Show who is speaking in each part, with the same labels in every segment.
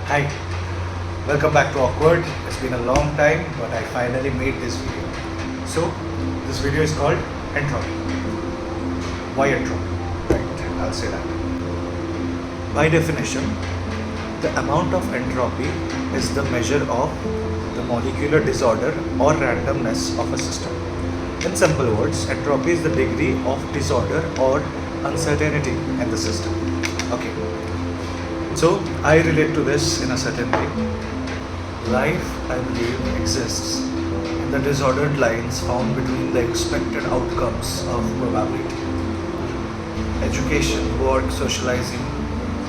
Speaker 1: Hi, welcome back to Awkward. It's been a long time, but I finally made this video. So, this video is called Entropy. Why entropy? Right, I'll say that. By definition, the amount of entropy is the measure of the molecular disorder or randomness of a system. In simple words, entropy is the degree of disorder or uncertainty in the system. Okay. So I relate to this in a certain way. Life, I believe, exists in the disordered lines found between the expected outcomes of probability. Education, work, socializing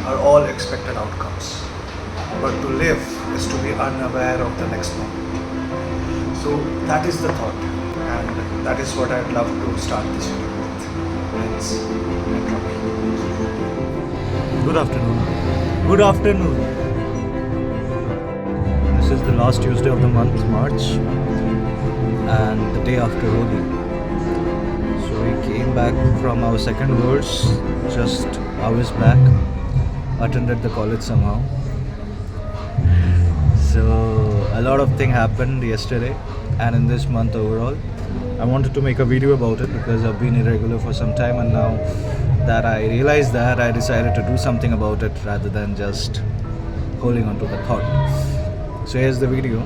Speaker 1: are all expected outcomes. But to live is to be unaware of the next moment. So that is the thought, and that is what I'd love to start this video with. Hence, entropy. Good afternoon. Good afternoon. This is the last Tuesday of the month, March, and the day after Holi. So we came back from our second verse just hours back, attended the college somehow. So a lot of things happened yesterday and in this month overall. I wanted to make a video about it because I've been irregular for some time, and now that I realized that, I decided to do something about it rather than just holding on to the thought. So here's the video.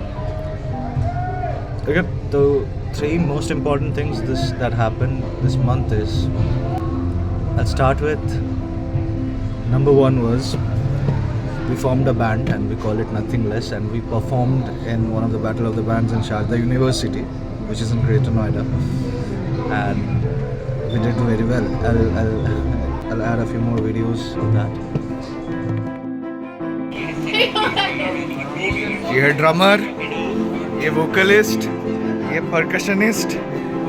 Speaker 1: Okay, the three most important things that happened this month is, I'll start with number one was we formed a band and we call it Nothing Less, and we performed in one of the Battle of the Bands in Sharda University, which is in Greater Noida, and we did very well. I'll add a few more videos of that. ये है drummer, ये vocalist, ये percussionist,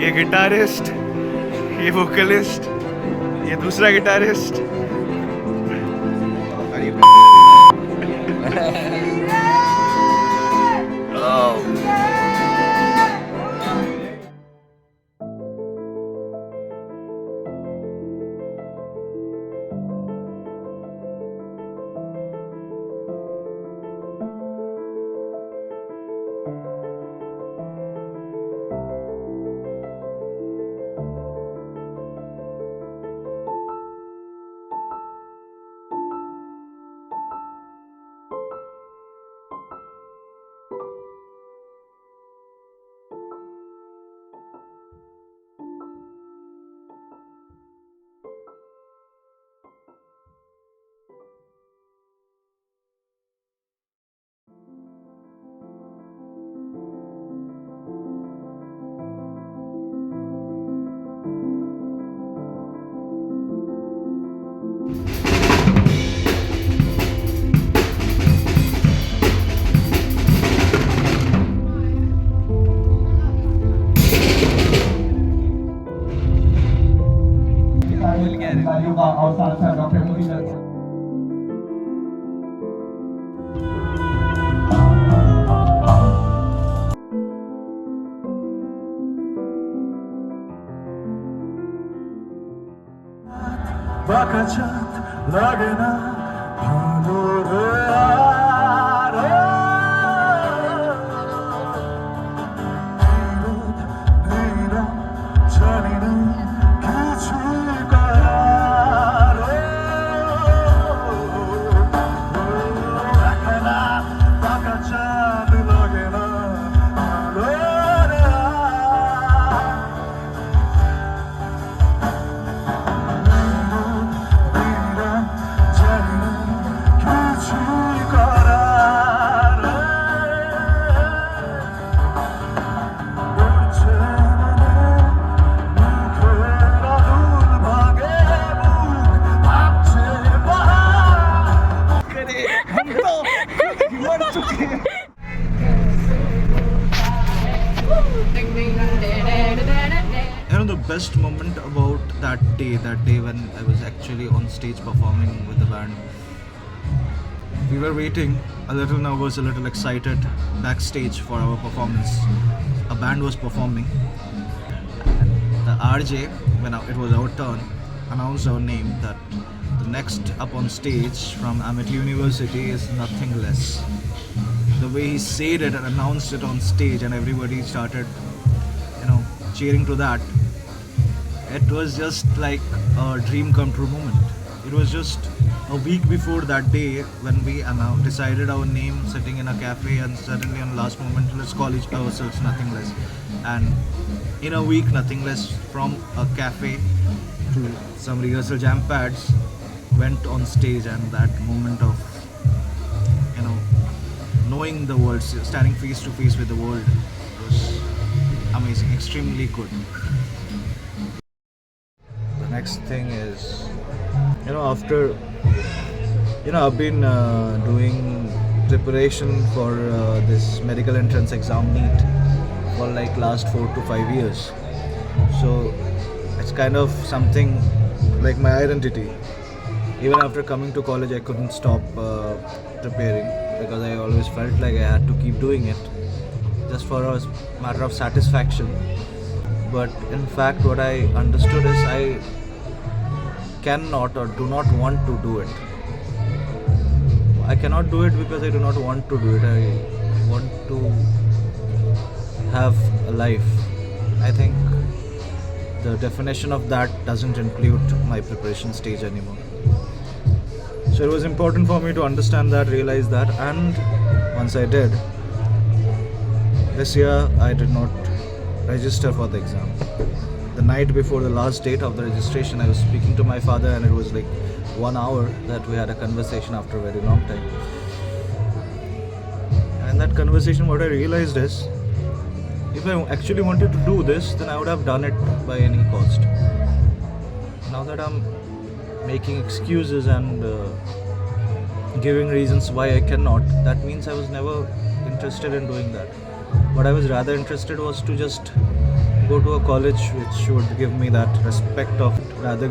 Speaker 1: ये guitarist, ये vocalist, ये दूसरा guitarist.
Speaker 2: और साथ साथ डॉक्टर मोदी सर বাকাচাঁদ লাগে না ভালো রে আর জানি না কিছু করার একলা বাকাচাঁদ লাগে না ভালো রে
Speaker 1: The best moment about that day when I was actually on stage performing with the band, we were waiting, a little nervous, a little excited backstage for our performance. A band was performing. The RJ, when it was our turn, announced our name that the
Speaker 3: next up on stage from Amit University is nothing less. The way he said it and announced it on stage, and everybody started, cheering to that. It was just like a dream come true moment. It was just a week before that day when we decided our name sitting in a cafe, and suddenly on last moment, let's call each ourselves Nothing Less. And in a week, Nothing Less from a cafe to some rehearsal jam pads went on stage, and that moment of knowing the world, standing face to face with the world was amazing, extremely good. The next thing is, after I've been doing preparation for this medical entrance exam NEET for like last 4 to 5 years. So it's kind of something like my identity. Even after coming to college, I couldn't stop preparing because I always felt like I had to keep doing it just for a matter of satisfaction. But in fact, what I understood is I cannot or do not want to do it. I cannot do it because I do not want to do it. I want to have a life. I think the definition of that doesn't include my preparation stage anymore. So it was important for me to understand that, realize that, and once I did, this year I did not register for the exam. The night before the last date of the registration, I was speaking to my father, and it was like 1 hour that we had a conversation after a very long time. And in that conversation, what I realized is, if I actually wanted to do this, then I would have done it by any cost. Now that I'm making excuses and giving reasons why I cannot, that means I was never interested in doing that. What I was rather interested was to just go to a college which would give me that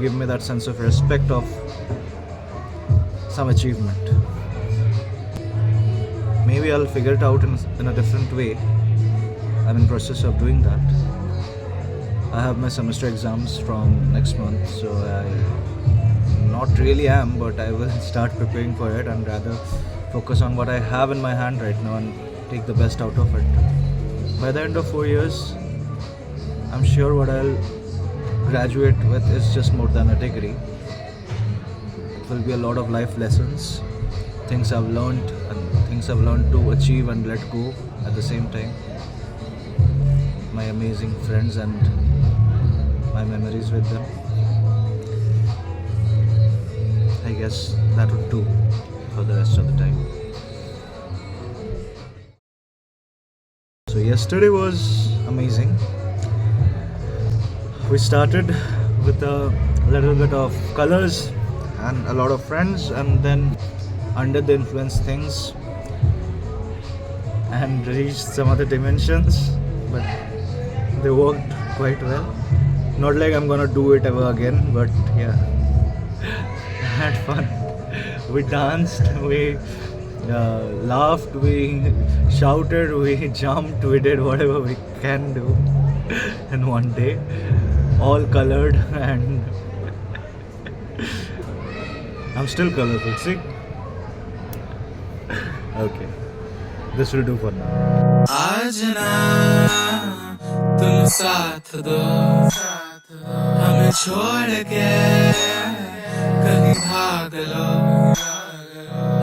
Speaker 3: give me that sense of respect of some achievement. Maybe I'll figure it out in a different way. I'm in process of doing that. I have my semester exams from next month, so I not really am, but I will start preparing for it and rather focus on what I have in my hand right now and take the best out of it. By the end of 4 years, I'm sure what I'll graduate with is just more than a degree. It will be a lot of life lessons, things I've learned and things I've learned to achieve and let go at the same time. My amazing friends and my memories with them. I guess that would do for the rest of the time. So yesterday was amazing. We started with a little bit of colors and a lot of friends, and then under the influence things and reached some other dimensions, but they worked quite well. Not like I'm gonna do it ever again, but yeah, had fun. We danced, we laughed, we shouted, we jumped, we did whatever we can do in one day, all colored, and I'm still colorful, see? Okay, this will do for now.
Speaker 4: आज ना तुम साथ दो, हमें छोड़ के कहीं भाग लो,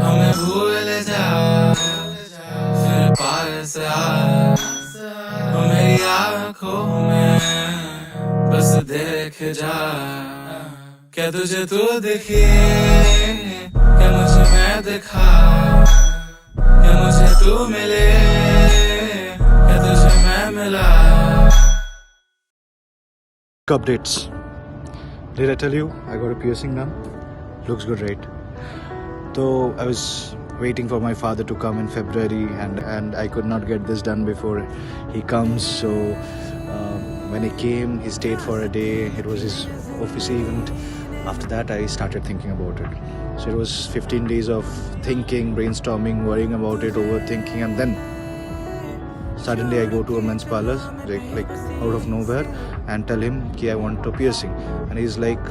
Speaker 4: हमें भूल जा फिर पार से आ, मेरी आँखों में बस देख जा, क्या तुझे तू दिखी, क्या मुझे मैं दिखा, क्या मुझे तू मिले, क्या तुझे मैं मिला.
Speaker 1: Updates. Did I tell you I got a piercing now? Looks good, right? So I was waiting for my father to come in February, and I could not get this done before he comes. So when he came, he stayed for a day. It was his office event. After that, I started thinking about it. So it was 15 days of thinking, brainstorming, worrying about it, overthinking, and then suddenly I go to a men's parlor, like out of nowhere, and tell him, "Ki I want a piercing," and he's like,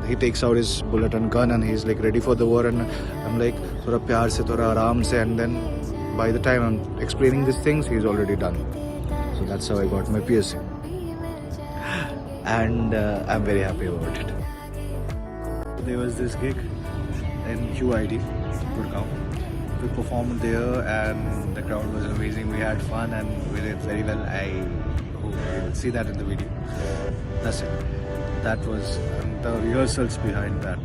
Speaker 3: he takes out his bullet and gun and he's like ready for the war, and I'm like थोड़ा प्यार से थोड़ा आराम से, and then by the time I'm explaining these things he's already done. So that's how I got my piercing, and I'm very happy about it. There was this gig in QID, Gurgaon. We performed there and the crowd was amazing. We had fun and we did very well. I hope you'll see that in the video. That's it. That was the rehearsals behind that.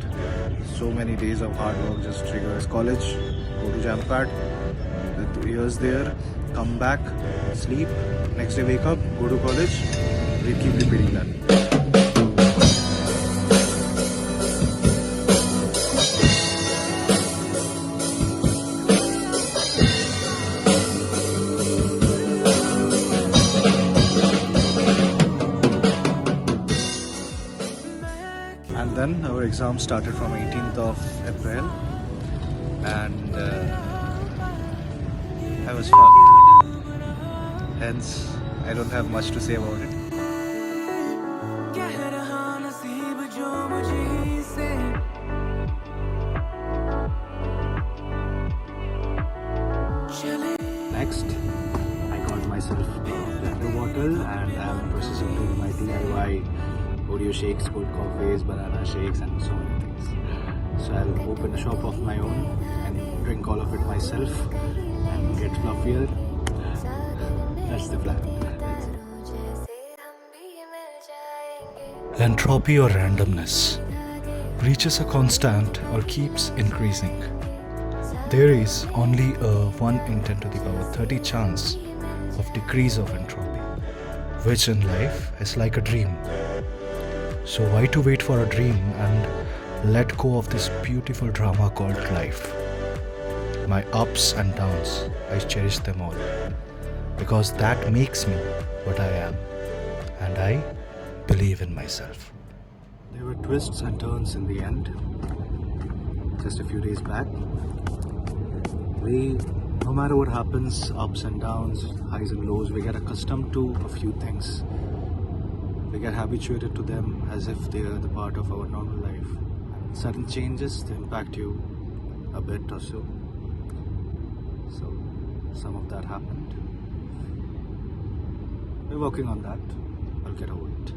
Speaker 3: So many days of hard work just triggers. College, go to Jampad, the years there, come back, sleep, next day wake up, go to college. We keep repeating that. And then our exam started from 18th of April, and I was fucked. Hence, I don't have much to say about it. Next, I got myself a blender bottle and I am in process of doing my DIY Oreo shakes, cold coffees, banana shakes and so many things. So I'll open a shop of my own and drink all of it myself and get fluffier. That's the plan.
Speaker 5: Entropy or randomness reaches a constant or keeps increasing. There is only a 1 in 10 to the power 30 chance of decrease of entropy, which in life is like a dream. So why to wait for a dream and let go of this beautiful drama called life? My ups and downs, I cherish them all, because that makes me what I am, and I believe in myself.
Speaker 3: There were twists and turns in the end. Just a few days back, no matter what happens, ups and downs, highs and lows, we get accustomed to a few things. We get habituated to them as if they are the part of our normal life. Sudden changes, they impact you a bit or so. So, some of that happened. We're working on that. I'll get over it.